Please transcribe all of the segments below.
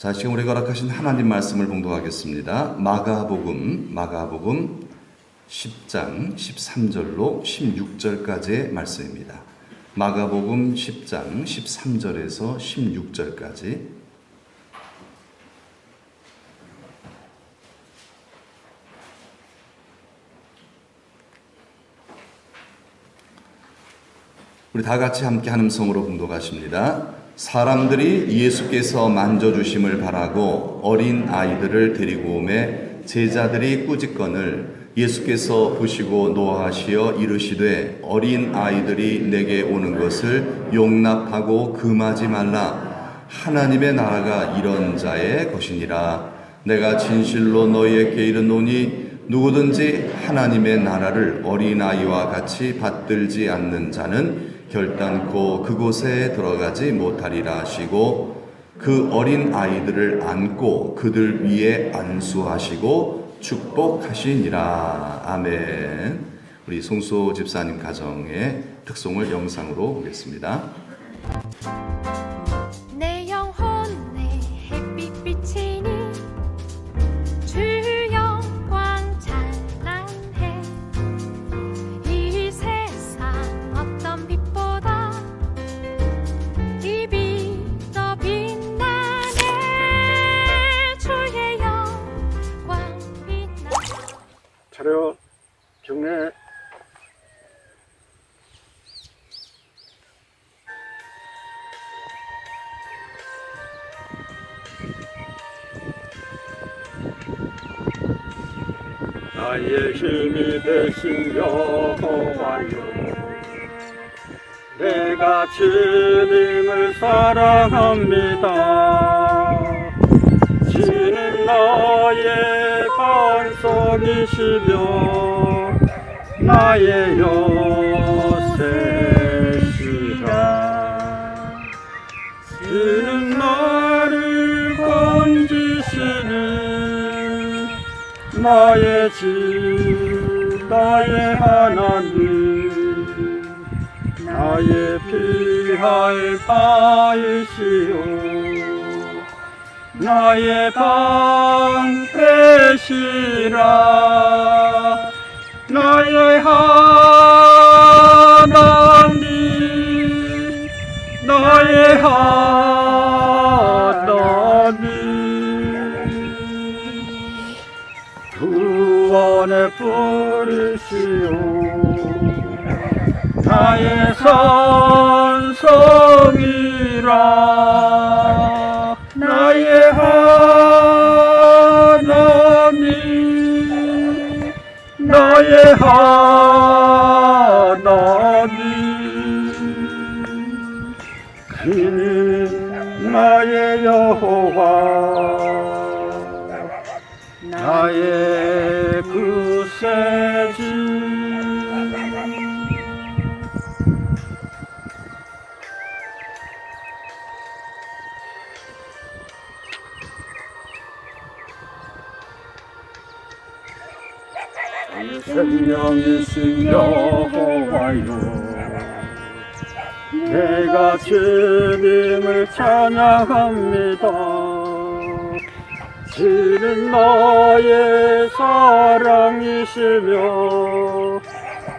자, 지금 우리가 허락하신 하나님 말씀을 봉독하겠습니다. 마가복음 10장 13절로 16절까지의 말씀입니다. 마가복음 10장 13절에서 16절까지. 우리 다 같이 함께 한 음성으로 봉독하십니다. 사람들이 예수께서 만져주심을 바라고 어린 아이들을 데리고 오매 제자들이 꾸짖거늘 예수께서 보시고 노하시어 이르시되 어린 아이들이 내게 오는 것을 용납하고 금하지 말라. 하나님의 나라가 이런 자의 것이니라. 내가 진실로 너희에게 이르노니 누구든지 하나님의 나라를 어린아이와 같이 받들지 않는 자는 결단코 그곳에 들어가지 못하리라 하시고 그 어린 아이들을 안고 그들 위에 안수하시고 축복하시니라. 아멘. 우리 송수 집사님 가정의 특송을 영상으로 보겠습니다. 내 영혼에 햇빛 비치니 주 영광 찬란해. 이 세상 어떤 빛보다 이 빛 더 빛나네. 주의 영광 빛나. 차려 경례. 나의 힘이 되신 여호와여, 내가 주님을 사랑합니다. 주는 나의 반석이시며 나의 요새시라. 주는 나를 건지시는 나의 집, 나의 하나님, 나의 피할 바이시오, 나의 방패시라. 나의 하나님, 나의 하나님, 구원의 뿌리시오, 나의 산성이라. 나의 하나님, 나의 하나님, 그는 나의 여호와, 나의 구세주. 생명이신 여호와여, 내가 주님을 찬양합니다. 주는 나의 사랑이시며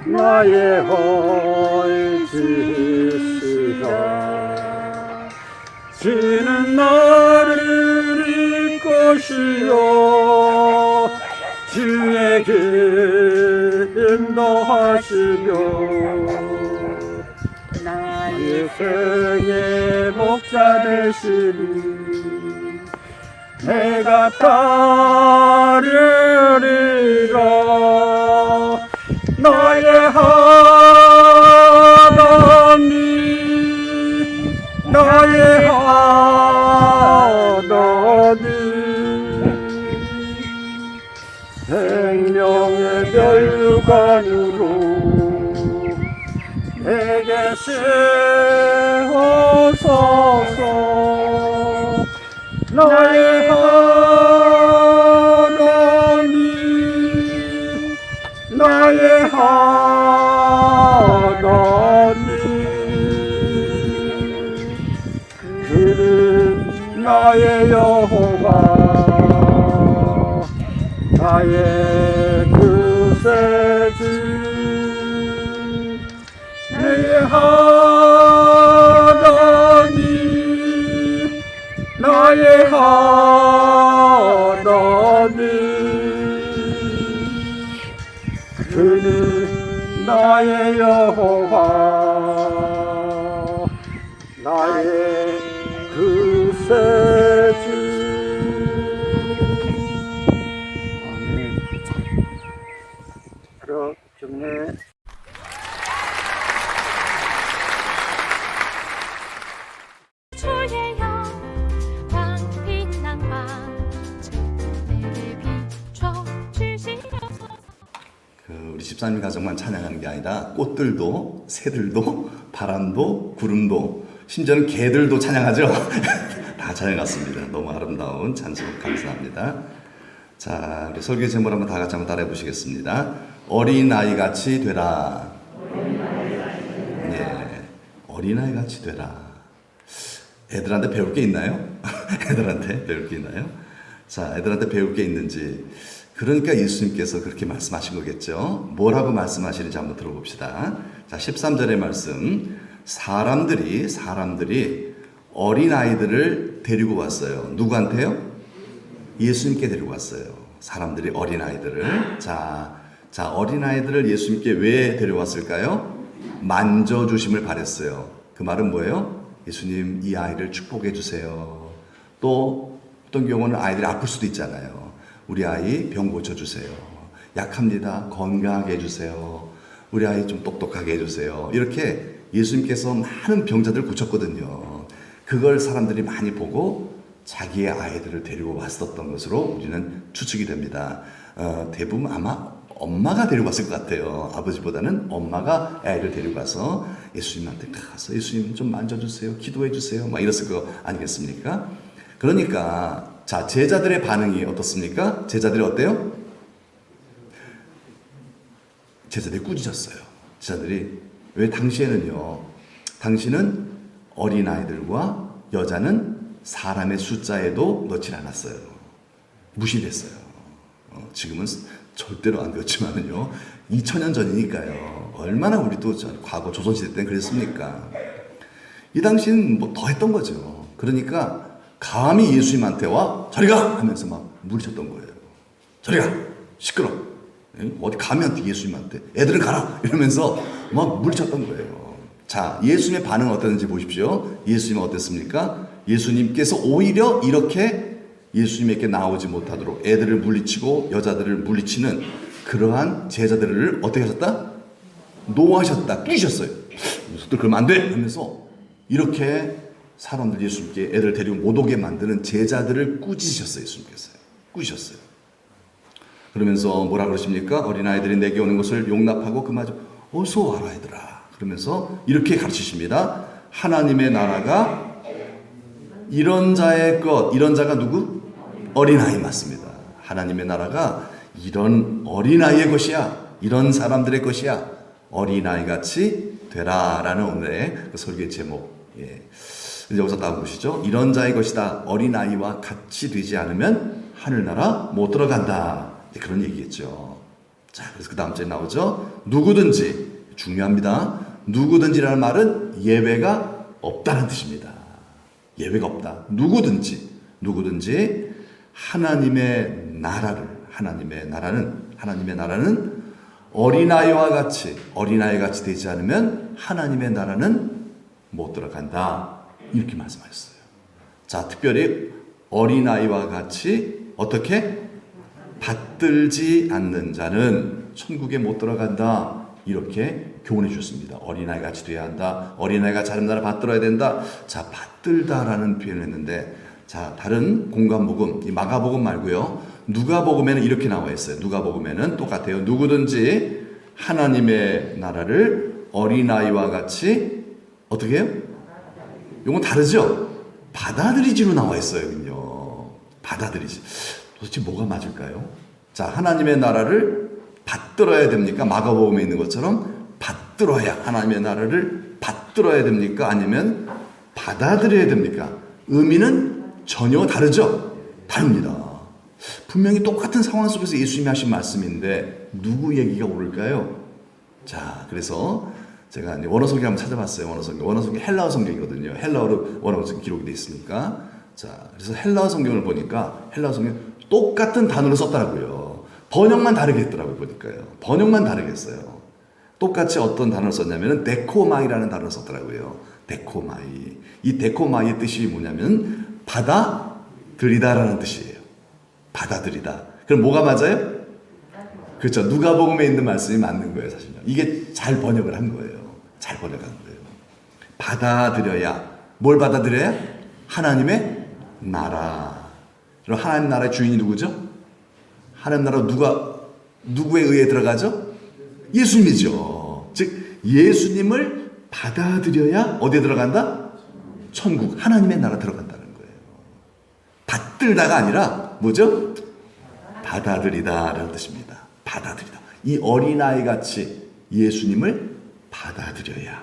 나의 헐지시라. 주는 나를 이끄시어 주에게 인도하시며 나의 생의 목자 되시니 내가 따르리라. 나의 하나님, 나의 하나님, 생명의 멸관으로 내게 세워서서 나의 하나님, 나의 하나님, 그는 나의 나의 여호와 나의 구세주 내 하나님 나의 하나님 그는 나의 여호와 나의 구세주. 아멘. 그렇겠네. 주의 영광 빛난 밤주 내게 비춰주시옵소서. 우리 집사님 가정만 찬양하는 게 아니라 꽃들도 새들도 바람도 구름도 심지어는 개들도 찬양하죠. 다 찬양했습니다. 너무 아름다운 찬송 감사합니다. 자, 우리 설교 제목 한번 다 같이 한번 따라해 보시겠습니다. 어린아이 같이 되라. 예, 어린아이 같이 되라. 애들한테 배울 게 있나요? 애들한테 배울 게 있나요? 자, 애들한테 배울 게 있는지. 그러니까 예수님께서 그렇게 말씀하신 거겠죠. 뭐라고 말씀하시는지 한번 들어봅시다. 자, 13절의 말씀. 사람들이 어린아이들을 데리고 왔어요. 누구한테요? 예수님께 데리고 왔어요. 사람들이 어린아이들을. 자, 어린아이들을 예수님께 왜 데려왔을까요? 만져주심을 바랬어요. 그 말은 뭐예요? 예수님, 이 아이를 축복해 주세요. 또 어떤 경우는 아이들이 아플 수도 있잖아요. 우리 아이 병 고쳐주세요. 약합니다. 건강하게 해주세요. 우리 아이 좀 똑똑하게 해주세요. 이렇게 예수님께서 많은 병자들을 고쳤거든요. 그걸 사람들이 많이 보고 자기의 아이들을 데리고 왔었던 것으로 우리는 추측이 됩니다. 대부분 아마 엄마가 데리고 왔을 것 같아요. 아버지보다는 엄마가 아이를 데리고 와서 예수님한테 가서 예수님 좀 만져주세요. 기도해 주세요. 막 이랬을 거 아니겠습니까? 그러니까 자, 제자들의 반응이 어떻습니까? 제자들이 어때요? 제자들이 꾸짖었어요. 제자들이 왜 당시에는요. 당신은 어린아이들과 여자는 사람의 숫자에도 넣지 않았어요. 무시했어요. 지금은 절대로 안 그렇지만은요. 2000년 전이니까요. 얼마나 우리도 과거 조선시대 때는 그랬습니까? 이 당시는 뭐 더 했던 거죠. 그러니까 감히 예수님한테 와 저리 가 하면서 막 물리쳤던 거예요. 저리 가 시끄러. 어디 가면 예수님한테 애들은 가라 이러면서 막 물리쳤던 거예요. 자, 예수님의 반응은 어땠는지 보십시오. 예수님은 어땠습니까? 예수님께서 오히려 이렇게 예수님에게 나오지 못하도록 애들을 물리치고 여자들을 물리치는 그러한 제자들을 어떻게 하셨다? 노하셨다. 꾸짖으셨어요. 녀석들 그러면 안 돼! 하면서 이렇게 사람들 예수님께 애들 데리고 못 오게 만드는 제자들을 꾸짖으셨어요. 예수님께서. 꾸짖으셨어요. 그러면서 뭐라 그러십니까? 어린아이들이 내게 오는 것을 용납하고 그마저 어서 와라 얘들아. 그러면서 이렇게 가르치십니다. 하나님의 나라가 이런 자의 것. 이런 자가 누구? 어린아이 맞습니다. 하나님의 나라가 이런 어린아이의 것이야. 이런 사람들의 것이야. 어린아이같이 되라 라는 오늘의 그 설교의 제목. 예. 여기서 나온 것이죠. 이런 자의 것이다. 어린아이와 같이 되지 않으면 하늘나라 못 들어간다. 그런 얘기겠죠. 자, 그래서 그 다음 절에 나오죠. 누구든지, 중요합니다. 누구든지라는 말은 예외가 없다는 뜻입니다. 예외가 없다. 누구든지 하나님의 나라는 어린아이와 같이 되지 않으면 하나님의 나라는 못 들어간다. 이렇게 말씀하셨어요. 자, 특별히 어린아이와 같이 어떻게? 받들지 않는 자는 천국에 못 들어간다. 이렇게 교훈해 주셨습니다. 어린아이 같이 돼야 한다. 어린아이가 자는 나라 받들어야 된다. 자, 받들다라는 표현을 했는데, 자, 다른 공간복음, 이 마가복음 말고요. 누가복음에는 이렇게 나와 있어요. 누가복음에는 똑같아요. 누구든지 하나님의 나라를 어린아이와 같이 어떻게 해요? 이건 다르죠? 받아들이지로 나와 있어요. 받아들이지. 도대체 뭐가 맞을까요? 자, 하나님의 나라를 받들어야 됩니까? 마가복음에 있는 것처럼 받들어야 하나님의 나라를 받들어야 됩니까? 아니면 받아들여야 됩니까? 의미는 전혀 다르죠? 다릅니다. 분명히 똑같은 상황 속에서 예수님이 하신 말씀인데 누구 얘기가 옳을까요? 자, 그래서 제가 원어 성경 한번 찾아봤어요. 원어 성경 헬라어 성경이거든요. 헬라어로 원어 성경 기록이 돼 있으니까. 자, 그래서 헬라어 성경을 보니까 헬라어 성경 똑같은 단어를 썼더라고요. 번역만 다르게 했더라고요. 보니까요. 번역만 다르게 했어요. 똑같이 어떤 단어를 썼냐면은 데코마이라는 단어를 썼더라고요. 데코마이. 이 데코마이의 뜻이 뭐냐면 받아들이다라는 뜻이에요. 받아들이다. 그럼 뭐가 맞아요? 그렇죠. 누가복음에 있는 말씀이 맞는 거예요, 사실요. 이게 잘 번역을 한 거예요. 잘 번역한 거예요. 받아들여야. 뭘 받아들여야? 하나님의 나라. 그럼 하나님 나라의 주인이 누구죠? 하나님 나라 누구에 의해 들어가죠? 예수님이죠. 즉 예수님을 받아들여야 어디에 들어간다? 천국, 하나님의 나라 들어간다는 거예요. 받들다가 아니라 뭐죠? 받아들이다라는 뜻입니다. 받아들이다. 이 어린아이 같이 예수님을 받아들여야.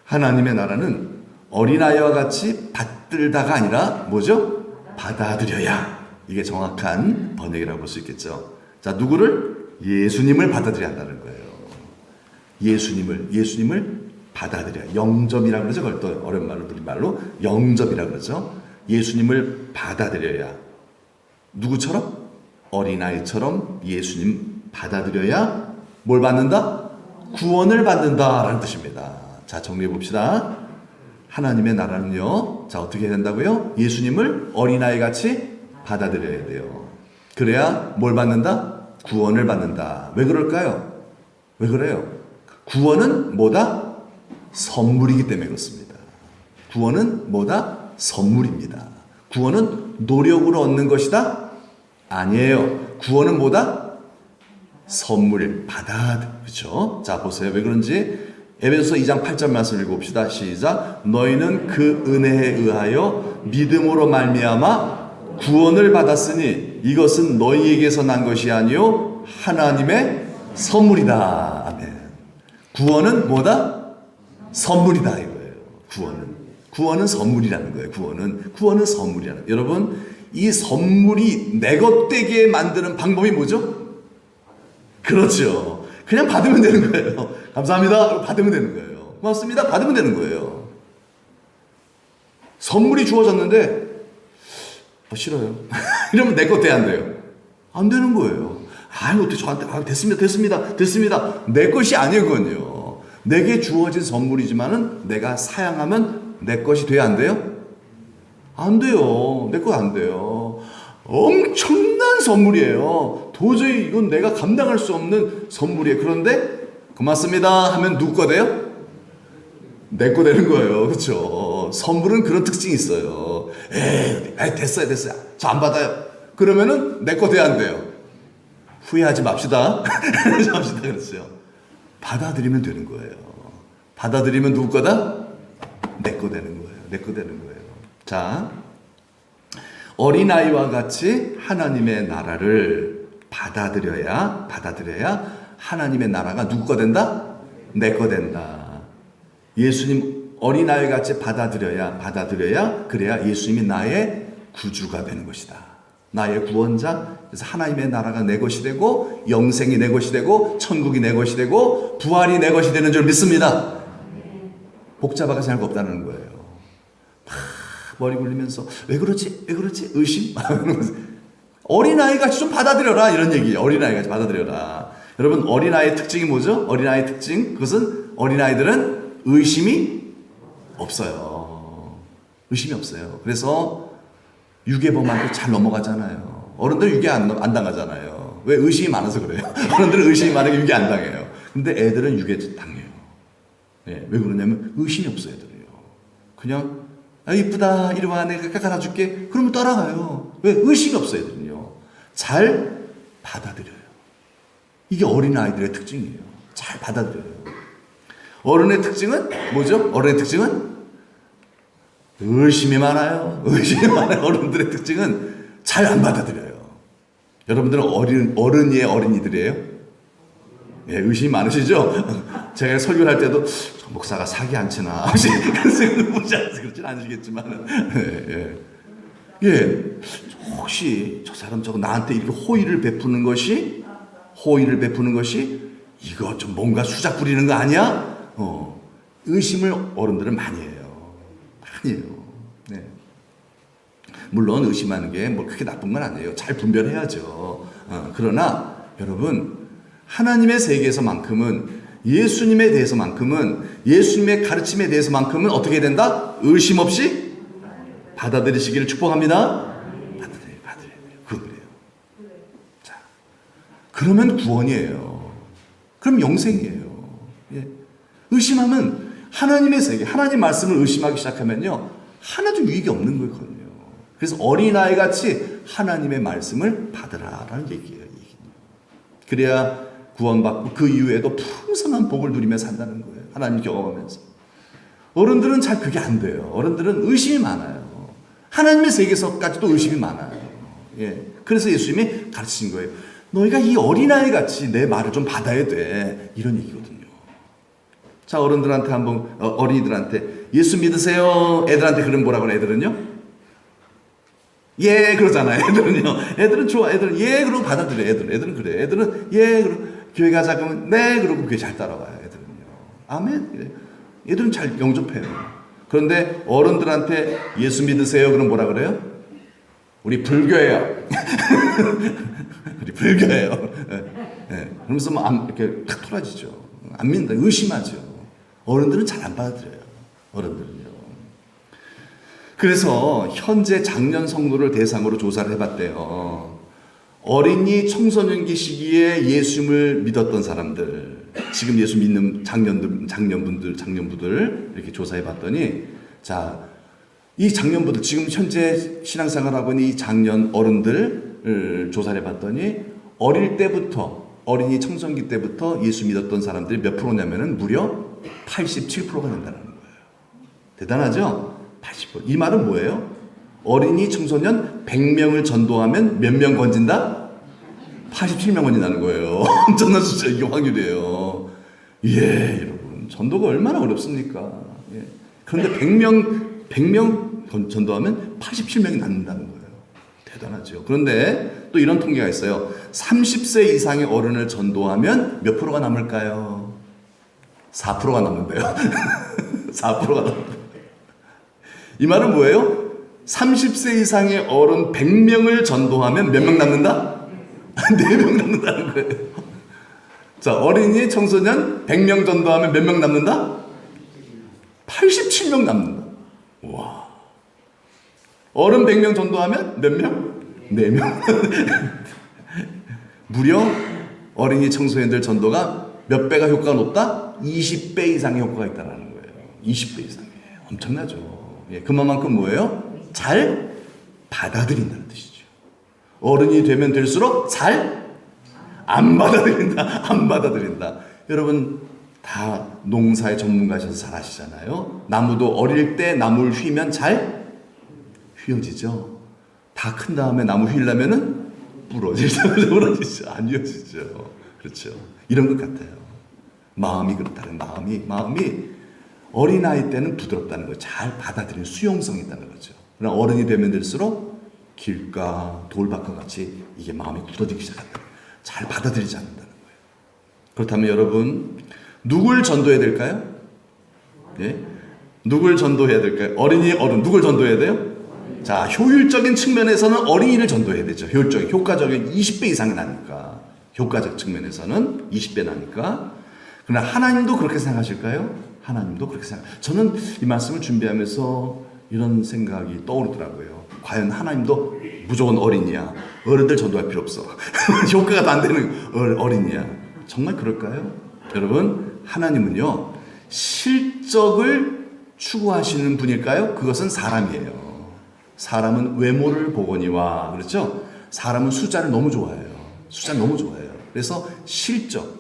하나님의 나라는 어린아이와 같이 받들다가 아니라 뭐죠? 받아들여야. 이게 정확한 번역이라고 볼 수 있겠죠. 자, 누구를? 예수님을 받아들여야 한다는 거예요. 예수님을 받아들여야. 영접이라고 그러죠. 그걸 또 어려운 말로 우리 말로 영접이라고 그러죠. 예수님을 받아들여야. 누구처럼? 어린아이처럼 예수님 받아들여야 뭘 받는다? 구원을 받는다라는 뜻입니다. 자, 정리해 봅시다. 하나님의 나라는요, 자, 어떻게 해야 된다고요? 예수님을 어린아이 같이 받아들여야 돼요. 그래야 뭘 받는다? 구원을 받는다. 왜 그럴까요? 왜 그래요? 구원은 뭐다? 선물이기 때문에 그렇습니다. 구원은 뭐다? 선물입니다. 구원은 노력으로 얻는 것이다? 아니에요. 구원은 뭐다? 선물, 그렇죠? 자, 보세요. 왜 그런지 에베소서 2장 8절 말씀 읽어봅시다. 시작. 너희는 그 은혜에 의하여 믿음으로 말미암아 구원을 받았으니 이것은 너희에게서 난 것이 아니요 하나님의 선물이다. 아멘. 구원은 뭐다? 선물이다 이거예요. 구원은 선물이라는 거예요. 구원은 선물이라는 거예요. 여러분, 이 선물이 내 것 되게 만드는 방법이 뭐죠? 그렇죠. 그냥 받으면 되는 거예요. 감사합니다. 받으면 되는 거예요. 고맙습니다. 받으면 되는 거예요. 선물이 주어졌는데 싫어요. 이러면 내 것 돼야 안 돼요? 안 되는 거예요. 어떻게 저한테 됐습니다. 내 것이 아니거든요. 내게 주어진 선물이지만은 내가 사양하면 내 것이 돼야 안 돼요? 안 돼요. 내 것 안 돼요. 엄청난 선물이에요. 도저히 이건 내가 감당할 수 없는 선물이에요. 그런데 고맙습니다 하면 누구 거 돼요? 내 거 되는 거예요. 그렇죠? 선물은 그런 특징이 있어요. 됐어요. 저 안 받아요. 그러면은 내 거 돼야 안 돼요? 후회하지 맙시다. 그렇죠? 받아들이면 되는 거예요. 받아들이면 누구 거다? 내 거 되는 거예요. 자, 어린아이와 같이 하나님의 나라를 받아들여야 하나님의 나라가 누구 거 된다? 내 거 된다. 예수님 어린아이 같이 받아들여야 그래야 예수님이 나의 구주가 되는 것이다. 나의 구원자. 그래서 하나님의 나라가 내 것이 되고 영생이 내 것이 되고 천국이 내 것이 되고 부활이 내 것이 되는 줄 믿습니다. 복잡하게 생각 없다는 거예요. 머리 굴리면서 왜 그렇지 의심? 어린아이같이 좀 받아들여라 이런 얘기예요. 어린아이같이 받아들여라. 여러분, 어린아이의 특징이 뭐죠? 어린아이의 특징, 그것은 어린아이들은 의심이 없어요. 그래서 유괴범한테 잘 넘어가잖아요. 어른들은 유괴 안 당하잖아요. 왜? 의심이 많아서 그래요. 어른들은 의심이 많으니까 유괴 안 당해요. 근데 애들은 유괴 당해요. 왜 그러냐면 의심이 없어요. 애들이요. 그냥 이쁘다, 이리 와, 내가 깎아다 줄게. 그러면 따라가요. 왜? 의심이 없어요, 애들은요. 잘 받아들여요. 이게 어린아이들의 특징이에요. 잘 받아들여요. 어른의 특징은 뭐죠? 어른의 특징은 의심이 많아요. 어른들의 특징은 잘 안 받아들여요. 여러분들은 어른이에요, 어린이들이에요? 예, 의심이 많으시죠? 제가 설교를 할 때도 저 목사가 사기 안 치나 혹시 그런 생각을 보지 않으세요? 그렇진 않으시겠지만 예, 혹시 저 사람 저거 나한테 이렇게 호의를 베푸는 것이 이거 좀 뭔가 수작 부리는 거 아니야? 의심을 어른들은 많이 해요. 네. 물론 의심하는 게 뭐 그렇게 나쁜 건 아니에요. 잘 분별해야죠. 그러나 여러분, 하나님의 세계에서만큼은, 예수님에 대해서만큼은, 예수님의 가르침에 대해서만큼은 어떻게 된다? 의심 없이 받아들이시기를 축복합니다. 받아들여야 돼요. 그래요. 자, 그러면 구원이에요. 그럼 영생이에요. 예. 의심하면 하나님의 세계, 하나님 말씀을 의심하기 시작하면요, 하나도 유익이 없는 거거든요. 그래서 어린아이 같이 하나님의 말씀을 받으라라는 얘기예요. 그래야 구원받고 그 이후에도 풍성한 복을 누리며 산다는 거예요. 하나님 경험하면서. 어른들은 잘 그게 안 돼요. 어른들은 의심이 많아요. 하나님의 세계에서까지도 의심이 많아요. 예. 그래서 예수님이 가르치신 거예요. 너희가 이 어린아이 같이 내 말을 좀 받아야 돼. 이런 얘기거든요. 자, 어른들한테 한번, 어린이들한테 예수 믿으세요. 애들한테 그럼 뭐라고 그래, 애들은요? 예, 그러잖아요. 애들은 좋아. 애들은 예, 그러고 받아들여. 애들은 그래. 애들은 예, 그러고 교회 가자 그러면 네, 그러고 교회 잘 따라와요. 애들은요. 아멘. 애들은 잘 영접해요. 그런데 어른들한테 예수 믿으세요. 그럼 뭐라 그래요? 우리 불교예요. 우리 불교예요. 예. 그러면서 막 이렇게 탁 돌아지죠. 안 믿는다. 의심하죠. 어른들은 잘 안 받아들여요. 어른들은요. 그래서 현재 장년 성도를 대상으로 조사를 해봤대요. 어린이 청소년기 시기에 예수님을 믿었던 사람들, 지금 예수 믿는 장년부들 이렇게 조사해봤더니, 자, 이 장년부들, 지금 현재 신앙생활하고 있는 이 장년 어른들 조사를 해봤더니, 어릴 때부터, 어린이 청소년기 때부터 예수 믿었던 사람들이 몇 프로냐면은 무려 87%가 된다는 거예요. 대단하죠? 80%. 이 말은 뭐예요? 어린이 청소년 100명을 전도하면 몇 명 건진다? 87명 건진다는 거예요. 엄청난 숫자, 이게 확률이에요. 예, 여러분. 전도가 얼마나 어렵습니까? 예. 그런데 100명 전도하면 87명이 낫는다는 거예요. 대단하죠. 그런데 또 이런 통계가 있어요. 30세 이상의 어른을 전도하면 몇 프로가 남을까요? 4%가 남는데요. 4%가 남는데요. 이 말은 뭐예요? 30세 이상의 어른 100명을 전도하면 몇 명 남는다? 4명 남는다는 거예요. 자, 어린이, 청소년 100명 전도하면 몇 명 남는다? 87명 남는다. 와. 어른 100명 전도하면 몇 명? 4명. 무려 어린이, 청소년들 전도가 몇 배가 효과가 높다? 20배 이상의 효과가 있다는 거예요. 20배 이상이에요. 엄청나죠. 예, 그만큼 뭐예요? 잘 받아들인다는 뜻이죠. 어른이 되면 될수록 잘 안 받아들인다. 안 받아들인다. 여러분 다 농사의 전문가셔서 잘 아시잖아요. 나무도 어릴 때 나무를 휘면 잘 휘어지죠. 다 큰 다음에 나무 휘려면은 부러지죠. 부러지죠. 안 휘어지죠. 그렇죠. 이런 것 같아요. 마음이 그렇다는 마음이 어린아이 때는 부드럽다는 거예요. 잘 받아들이는 수용성이 있다는 거죠. 그러나 어른이 되면 될수록 길가, 돌밭과 같이 이게 마음이 굳어지기 시작한다. 잘 받아들이지 않는다는 거예요. 그렇다면 여러분, 누굴 전도해야 될까요? 예? 누굴 전도해야 될까요? 어린이, 어른, 누굴 전도해야 돼요? 자, 효율적인 측면에서는 어린이를 전도해야 되죠. 효과적인 20배 이상이 나니까. 효과적 측면에서는 20배 나니까. 그러나 하나님도 그렇게 생각하실까요? 하나님도 그렇게 생각해요. 저는 이 말씀을 준비하면서 이런 생각이 떠오르더라고요. 과연 하나님도 무조건 어린이야. 어른들 전도할 필요 없어. 효과가 안 되는 어린이야. 정말 그럴까요? 여러분, 하나님은요, 실적을 추구하시는 분일까요? 그것은 사람이에요. 사람은 외모를 보거니와, 그렇죠? 사람은 숫자를 너무 좋아해요. 숫자를 너무 좋아해요. 그래서 실적,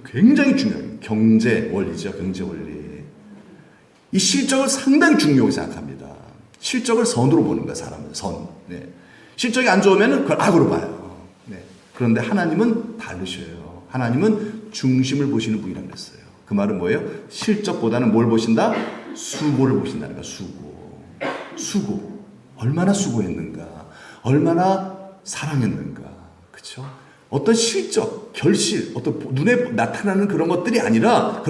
굉장히 중요해요. 경제 원리죠. 경제 원리. 이 실적을 상당히 중요하게 생각합니다. 실적을 선으로 보는 거야, 사람은. 선. 네. 실적이 안 좋으면 그걸 악으로 봐요. 네. 그런데 하나님은 다르셔요. 하나님은 중심을 보시는 분이라고 그랬어요. 그 말은 뭐예요? 실적보다는 뭘 보신다? 수고를 보신다는 거야. 수고. 얼마나 수고했는가? 얼마나 사랑했는가? 그렇죠? 어떤 실적, 결실, 어떤 눈에 나타나는 그런 것들이 아니라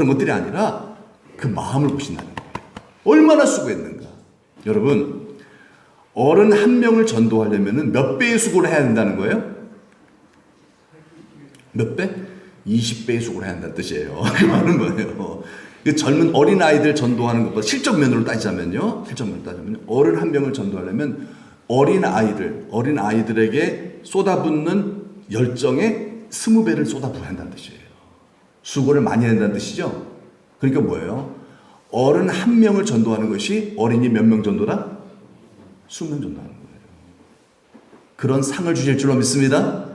그 마음을 보신다는 거예요. 얼마나 수고했는가? 여러분, 어른 한 명을 전도하려면 몇 배의 수고를 해야 된다는 거예요? 몇 배? 20배의 수고를 해야 한다는 뜻이에요. 그 말은 뭐예요? 젊은 어린아이들 전도하는 것보다 실적 면으로 따지자면요. 어른 한 명을 전도하려면 어린아이들에게 쏟아붓는 열정에 20배를 쏟아부어야 한다는 뜻이에요. 수고를 많이 해야 한다는 뜻이죠. 그러니까 뭐예요? 어른 한 명을 전도하는 것이 어린이 몇 명 전도다? 20명 전도하는 거예요. 그런 상을 주실 줄로 믿습니다.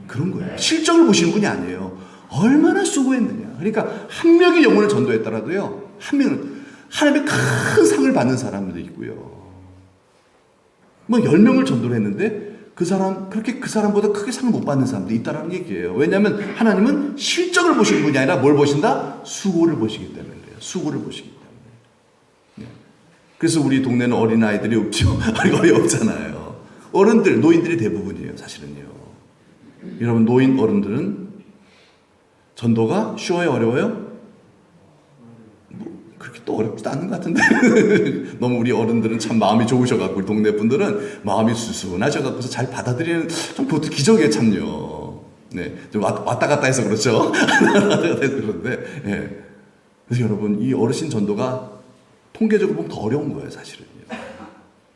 그런 거예요. 실적을 보시는 분이 아니에요. 얼마나 수고했느냐. 그러니까 한 명이 영혼을 전도했더라도요, 한 명은 하나님의 큰 상을 받는 사람도 있고요. 뭐 10명을 전도를 했는데 그 사람보다 크게 상을 못 받는 사람도 있다라는 얘기예요. 왜냐하면 하나님은 실적을 보시는 분이 아니라 뭘 보신다? 수고를 보시기 때문에 그래요. 수고를 보시기 때문에. 그래서 우리 동네는 어린아이들이 없죠. 거의 없잖아요. 어른들, 노인들이 대부분이에요. 사실은요. 여러분, 노인 어른들은 전도가 쉬워요? 어려워요? 뭐 그렇게 또 어렵지도 않은 것 같은데. 너무 우리 어른들은 참 마음이 좋으셔갖고, 우리 동네 분들은 마음이 수순하셔갖고서 잘 받아들이는, 좀 그것도 기적이에요, 참요. 네, 좀 왔다 갔다 해서 그렇죠. 왔다 갔다 해서 그런데, 예. 그래서 여러분, 이 어르신 전도가 통계적으로 보면 더 어려운 거예요, 사실은요.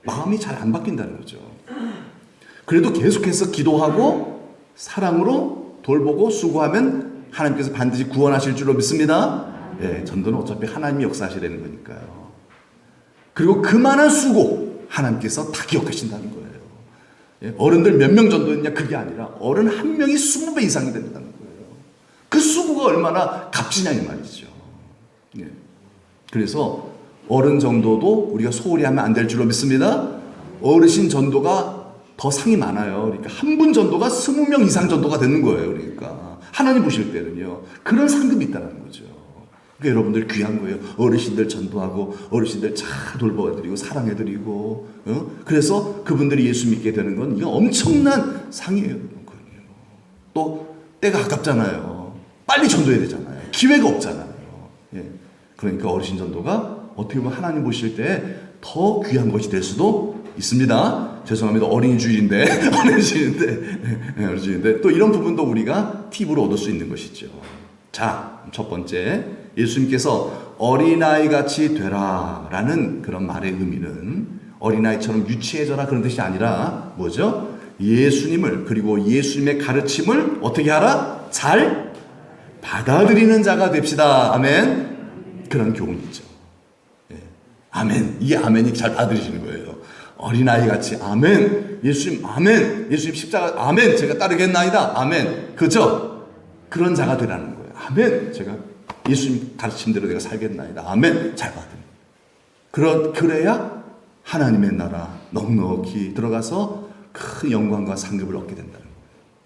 마음이 잘 안 바뀐다는 거죠. 그래도 계속해서 기도하고 사랑으로 돌보고 수고하면 하나님께서 반드시 구원하실 줄로 믿습니다. 예, 전도는 어차피 하나님이 역사하시려는 거니까요. 그리고 그만한 수고 하나님께서 다 기억하신다는 거예요. 예, 어른들 몇 명 전도했냐 그게 아니라 어른 한 명이 20배 이상이 된다는 거예요. 그 수고가 얼마나 값지냐 이 말이죠. 예. 그래서 어른 전도도 우리가 소홀히 하면 안 될 줄로 믿습니다. 어르신 전도가 더 상이 많아요. 그러니까 한 분 전도가 20명 이상 전도가 되는 거예요. 그러니까 하나님 보실 때는요, 그런 상급이 있다는 거죠. 그러니까 여러분들 귀한 거예요. 어르신들 전도하고 어르신들 잘 돌봐드리고 사랑해드리고, 그래서 그분들이 예수 믿게 되는 건 이거 엄청난 상이에요. 또 때가 가깝잖아요. 빨리 전도해야 되잖아요. 기회가 없잖아요. 예. 그러니까 어르신 전도가 어떻게 보면 하나님 보실 때 더 귀한 것이 될 수도 있습니다. 죄송합니다. 어린이주의인데 어린이주의인데 또 이런 부분도 우리가 팁으로 얻을 수 있는 것이죠. 자, 첫 번째, 예수님께서 어린아이같이 되라라는 그런 말의 의미는 어린아이처럼 유치해져라 그런 뜻이 아니라 뭐죠? 예수님을, 그리고 예수님의 가르침을 어떻게 하라? 잘 받아들이는 자가 됩시다. 아멘. 그런 교훈이죠. 아멘. 이게 아멘이 잘 받아들이시는 거예요. 어린아이같이 아멘. 예수님 아멘. 예수님 십자가 아멘. 제가 따르겠나이다. 아멘. 그죠? 그런 자가 되라는 거예요. 아멘. 제가 예수님 가르침대로 내가 살겠나이다. 아멘. 잘 받으면. 그래야 하나님의 나라 넉넉히 들어가서 큰 영광과 상급을 얻게 된다는 거예요.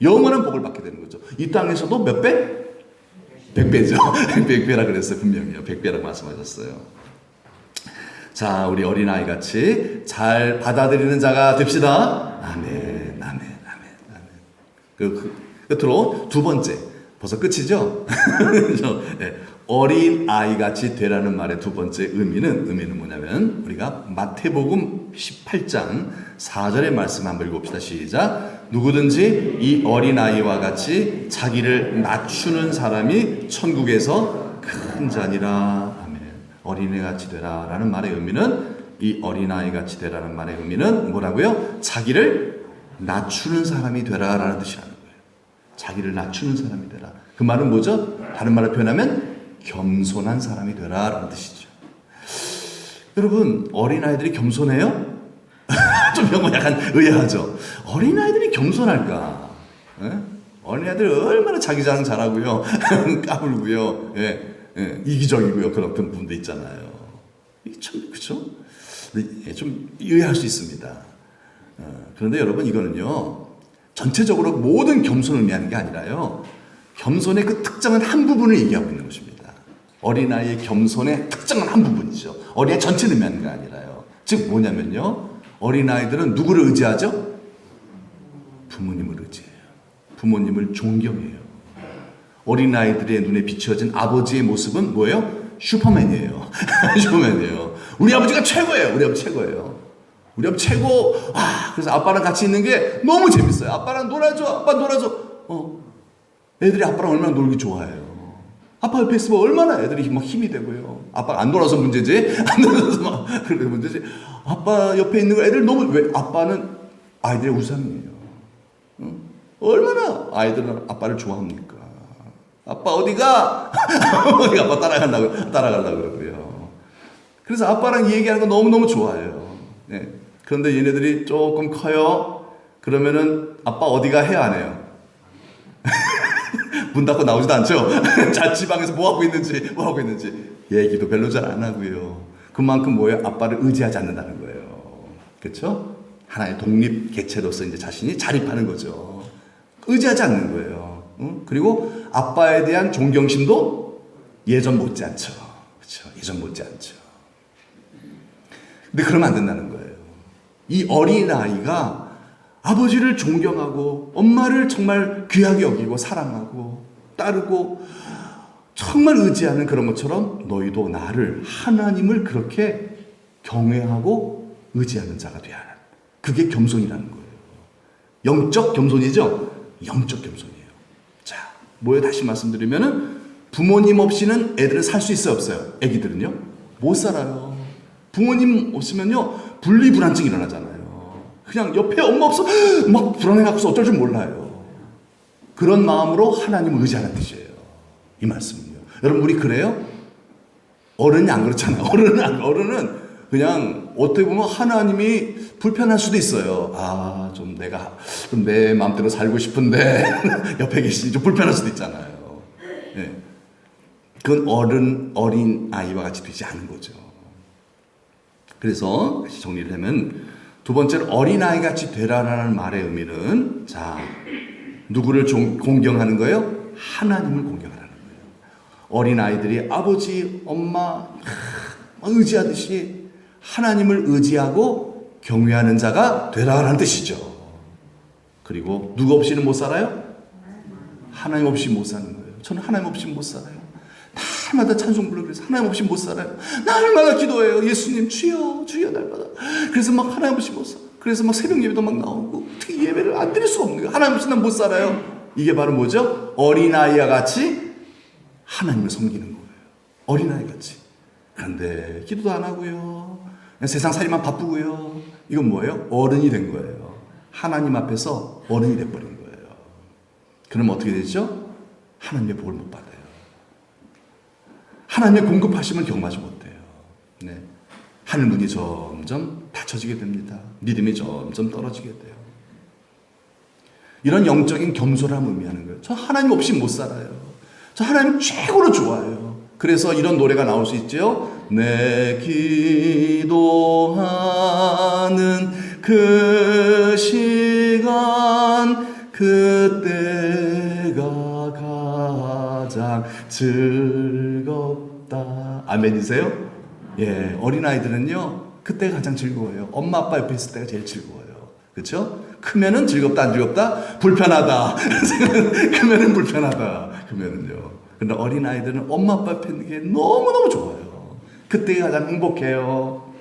영원한 복을 받게 되는 거죠. 이 땅에서도 몇 배? 100배죠. 100배라 그랬어요. 분명히요. 100배라고 말씀하셨어요. 자, 우리 어린아이같이 잘 받아들이는 자가 됩시다. 아멘, 아멘, 아멘, 아멘. 끝으로 두 번째, 벌써 끝이죠? 네, 어린아이같이 되라는 말의 두 번째 의미는 뭐냐면, 우리가 마태복음 18장 4절의 말씀 한번 읽어봅시다. 시작. 누구든지 이 어린아이와 같이 자기를 낮추는 사람이 천국에서 큰 자니라. 어린애같이 되라 라는 말의 의미는, 이 어린아이같이 되라는 말의 의미는 뭐라고요? 자기를 낮추는 사람이 되라 라는 뜻이라는 거예요. 자기를 낮추는 사람이 되라. 그 말은 뭐죠? 다른 말로 표현하면 겸손한 사람이 되라 라는 뜻이죠. 여러분, 어린아이들이 겸손해요? 좀 이런 거 약간 의아하죠? 어린아이들이 겸손할까? 예? 어린아이들 얼마나 자기 자랑 잘하고요. 까불고요. 예. 예, 이기적이고요. 그런 분도 있잖아요. 이게 참, 그쵸? 좀 의아할 수 있습니다. 그런데 여러분, 이거는요, 전체적으로 모든 겸손을 의미하는 게 아니라요, 겸손의 그 특정한 한 부분을 얘기하고 있는 것입니다. 어린아이의 겸손의 특정한 한 부분이죠. 어린아이 전체를 의미하는 게 아니라요. 즉 뭐냐면요. 어린아이들은 누구를 의지하죠? 부모님을 의지해요. 부모님을 존경해요. 어린아이들의 눈에 비추어진 아버지의 모습은 뭐예요? 슈퍼맨이에요. 슈퍼맨이에요. 우리 아버지가 최고예요. 우리 아버지 최고예요. 우리 아버지 최고. 그래서 아빠랑 같이 있는 게 너무 재밌어요. 아빠랑 놀아줘. 아빠 놀아줘. 애들이 아빠랑 얼마나 놀기 좋아해요. 아빠 옆에 있으면 얼마나 애들이 막 힘이 되고요. 아빠가 안 놀아서 문제지. 안 놀아서 막 그렇게 문제지. 아빠 옆에 있는 거 애들 너무 왜 아빠는 아이들의 우상이에요. 얼마나 아이들은 아빠를 좋아합니까? 아빠 어디가? 어디 아빠 따라가려고 그러고요. 그래서 아빠랑 얘기하는 거 너무너무 좋아해요. 네. 그런데 얘네들이 조금 커요. 그러면은 아빠 어디가 해야 안 해요? 문 닫고 나오지도 않죠? 자취방에서 뭐 하고 있는지 얘기도 별로 잘 안 하고요. 그만큼 뭐예요? 아빠를 의지하지 않는다는 거예요. 그렇죠? 하나의 독립 개체로서 이제 자신이 자립하는 거죠. 의지하지 않는 거예요. 그리고 아빠에 대한 존경심도 예전 못지않죠. 그렇죠? 예전 못지않죠. 근데 그러면 안 된다는 거예요. 이 어린아이가 아버지를 존경하고 엄마를 정말 귀하게 여기고 사랑하고 따르고 정말 의지하는 그런 것처럼 너희도 나를 하나님을 그렇게 경외하고 의지하는 자가 되어야 하는, 그게 겸손이라는 거예요. 영적 겸손이죠? 영적 겸손이에요. 자, 뭐에 다시 말씀드리면은 부모님 없이는 애들은 살 수 있어요, 없어요? 애기들은요? 못 살아요. 부모님 없으면요 분리불안증 일어나잖아요. 그냥 옆에 엄마 없어 막 불안해갖고서 어쩔 줄 몰라요. 그런 마음으로 하나님을 의지하는 뜻이에요. 이 말씀은요. 여러분 우리 그래요? 어른이 안 그렇잖아요. 어른은 그냥 어떻게 보면 하나님이 불편할 수도 있어요. 좀 내가 좀 내 마음대로 살고 싶은데 옆에 계시니 좀 불편할 수도 있잖아요. 네. 그건 어린 아이와 같이 되지 않은 거죠. 그래서 다시 정리를 하면 두 번째로 어린아이 같이 되라라는 말의 의미는, 자, 누구를 공경하는 거예요? 하나님을 공경하라는 거예요. 어린아이들이 아버지, 엄마 의지하듯이 하나님을 의지하고 경외하는 자가 되라라는 뜻이죠. 그리고 누구 없이는 못 살아요? 하나님 없이 못 사는 거예요. 저는 하나님 없이 못 살아요. 날마다 찬송 부르고 그래서 하나님 없이 못 살아요. 날마다 기도해요. 예수님 주여 주여 날마다. 그래서 막 하나님 없이 못 살아요. 그래서 막 새벽 예배도 막 나오고 어떻게 예배를 안 드릴 수가 없는 거예요. 하나님 없이 난 못 살아요. 이게 바로 뭐죠? 어린아이와 같이 하나님을 섬기는 거예요. 어린아이 같이. 그런데 기도도 안 하고요. 그냥 세상 살이만 바쁘고요. 이건 뭐예요? 어른이 된 거예요. 하나님 앞에서 어른이 돼버린 거예요. 그럼 어떻게 되죠? 하나님의 복을 못 받아요. 하나님의 공급하심을 경험하지 못해요. 네. 하늘문이 점점 닫혀지게 됩니다. 믿음이 점점 떨어지게 돼요. 이런 영적인 겸손함을 의미하는 거예요. 저 하나님 없이 못 살아요. 저 하나님 최고로 좋아해요. 그래서 이런 노래가 나올 수 있죠. 내 기도하는 그 시간 그때가 가장 즐겁다. 아멘이세요? 예, 어린아이들은요 그때가 가장 즐거워요. 엄마 아빠 옆에 있을 때가 제일 즐거워요. 그렇죠? 크면은 즐겁다 안 즐겁다? 불편하다. 크면은 불편하다. 그러면은요. 근데 어린아이들은 엄마 아빠 옆에 있는 게 너무너무 좋아요. 그때가 가장 행복해요.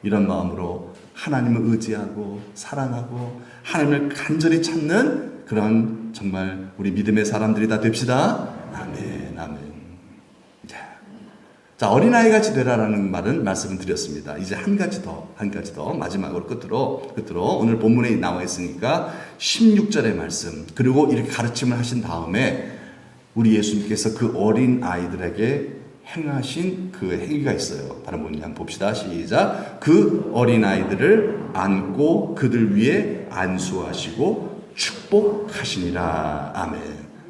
이런 마음으로 하나님을 의지하고 사랑하고 하나님을 간절히 찾는 그런 정말 우리 믿음의 사람들이 다 됩시다. 아멘, 아멘. 자, 어린아이같이 되라라는 말씀을 드렸습니다. 이제 한 가지 더 마지막으로 끝으로 오늘 본문에 나와 있으니까 16절의 말씀, 그리고 이렇게 가르침을 하신 다음에 우리 예수님께서 그 어린아이들에게 행하신 그 행위가 있어요. 바로 뭐냐 봅시다. 시작. 그 어린아이들을 안고 그들 위에 안수하시고 축복하시니라. 아멘.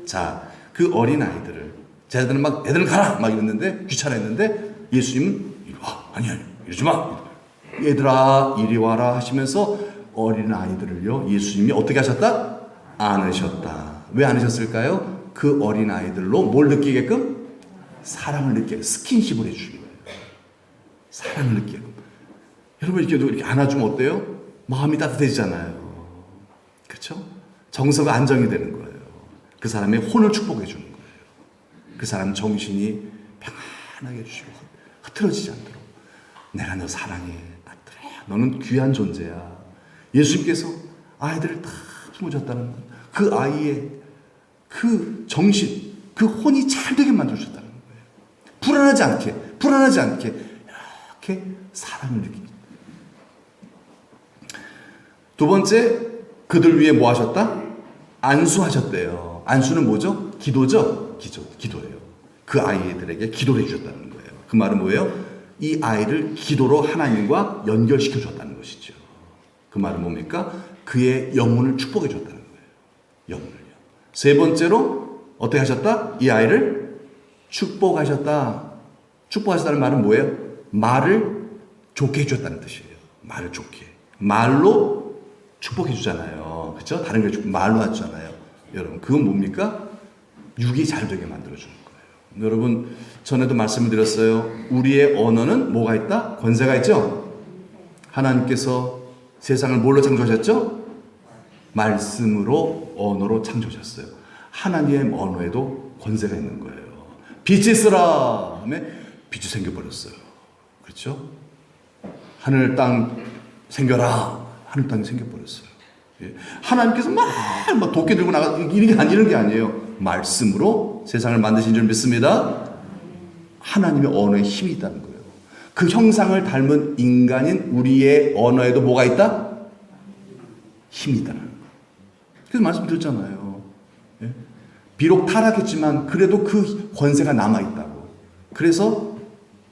자, 그 어린아이들을, 쟤들은 막 애들은 가라 막 이랬는데 귀찮아했는데 예수님은 이리 와. 아니 이러지 마. 얘들아 이리 와라 하시면서 어린아이들을요 예수님이 어떻게 하셨다? 안으셨다. 왜 안으셨을까요? 그 어린아이들로 뭘 느끼게끔? 사랑을 느끼게, 스킨십을 해주는 거예요. 사랑을 느끼게끔. 여러분 이렇게 안아주면 어때요? 마음이 따뜻해지잖아요. 그렇죠? 정서가 안정이 되는 거예요. 그 사람의 혼을 축복해 주는 거예요. 그 사람 정신이 평안하게 해주시고 흐트러지지 않도록 내가 너 사랑해. 너는 귀한 존재야. 예수님께서 아이들을 다 품어줬다는 그 아이의 그 정신, 그 혼이 잘 되게 만들어줬다는 거예요. 불안하지 않게 이렇게 사랑을 느낍니다. 두 번째, 그들 위해 뭐 하셨다? 안수하셨대요. 안수는 뭐죠? 기도죠? 기도예요. 그 아이들에게 기도를 해주셨다는 거예요. 그 말은 뭐예요? 이 아이를 기도로 하나님과 연결시켜 줬다는 것이죠. 그 말은 뭡니까? 그의 영혼을 축복해 줬다는 거예요. 영혼을요. 세 번째로 어떻게 하셨다? 이 아이를 축복하셨다. 축복하셨다는 말은 뭐예요? 말을 좋게 해줬다는 뜻이에요. 말을 좋게. 말로 축복해 주잖아요. 그렇죠? 다른 게 말로 하잖아요. 여러분 그건 뭡니까? 육이 잘 되게 만들어 주는 거예요. 여러분 전에도 말씀을 드렸어요. 우리의 언어는 뭐가 있다? 권세가 있죠? 하나님께서 세상을 뭘로 창조하셨죠? 말씀으로 언어로 창조하셨어요. 하나님의 언어에도 권세가 있는 거예요. 빛이 있으라 하면 빛이 생겨버렸어요. 그렇죠? 하늘 땅 생겨라. 하늘 땅이 생겨버렸어요. 예. 하나님께서 막 도끼 들고 나가 이런 게 아니에요. 말씀으로 세상을 만드신 줄 믿습니다. 하나님의 언어에 힘이 있다는 거예요. 그 형상을 닮은 인간인 우리의 언어에도 뭐가 있다? 힘이 있다는 거예요. 그래서 말씀드렸잖아요. 예? 비록 타락했지만 그래도 그 권세가 남아있다고. 그래서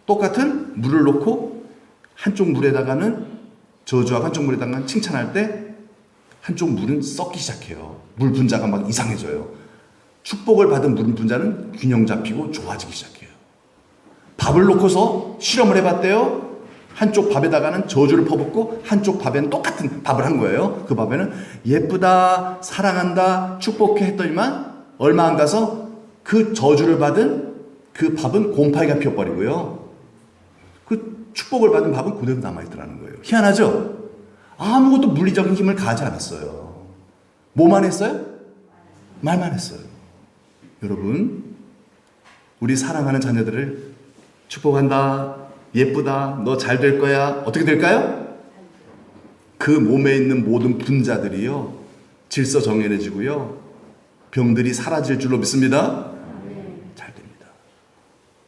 똑같은 물을 놓고 한쪽 물에다가는 저주하고 한쪽 물에다가는 칭찬할 때 한쪽 물은 썩기 시작해요. 물 분자가 막 이상해져요. 축복을 받은 물 분자는 균형 잡히고 좋아지기 시작해요. 밥을 놓고서 실험을 해봤대요. 한쪽 밥에다가는 저주를 퍼붓고 한쪽 밥에는 똑같은 밥을 한 거예요. 그 밥에는 예쁘다, 사랑한다, 축복해 했더니만 얼마 안 가서 그 저주를 받은 그 밥은 곰팡이가 피어버리고요. 그 축복을 받은 밥은 그대로 남아있더라는 거예요. 희한하죠? 아무것도 물리적인 힘을 가하지 않았어요. 뭐만 했어요? 말만 했어요. 여러분, 우리 사랑하는 자녀들을 축복한다, 예쁘다, 너 잘 될 거야. 어떻게 될까요? 그 몸에 있는 모든 분자들이요, 질서 정연해지고요, 병들이 사라질 줄로 믿습니다. 잘 됩니다.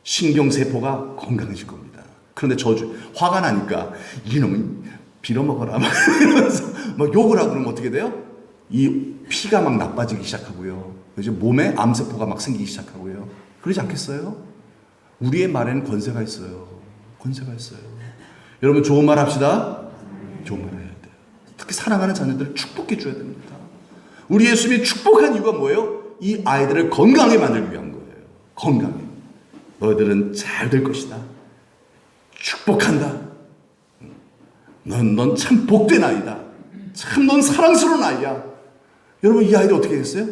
신경세포가 건강해질 겁니다. 그런데 저주, 화가 나니까 이놈은 빌어먹어라 막 이러면서 막 욕을 하고 그러면 어떻게 돼요? 이 피가 막 나빠지기 시작하고요. 이제 몸에 암세포가 막 생기기 시작하고요. 그러지 않겠어요? 우리의 말에는 권세가 있어요. 권세가 있어요. 여러분 좋은 말 합시다. 좋은 말 해야 돼요. 특히 사랑하는 자녀들을 축복해 줘야 됩니다. 우리 예수님이 축복한 이유가 뭐예요? 이 아이들을 건강하게 만들기 위한 거예요. 건강해. 너희들은 잘 될 것이다. 축복한다. 넌 참 복된 아이다. 참 넌 사랑스러운 아이야. 여러분 이 아이들 어떻게 됐어요?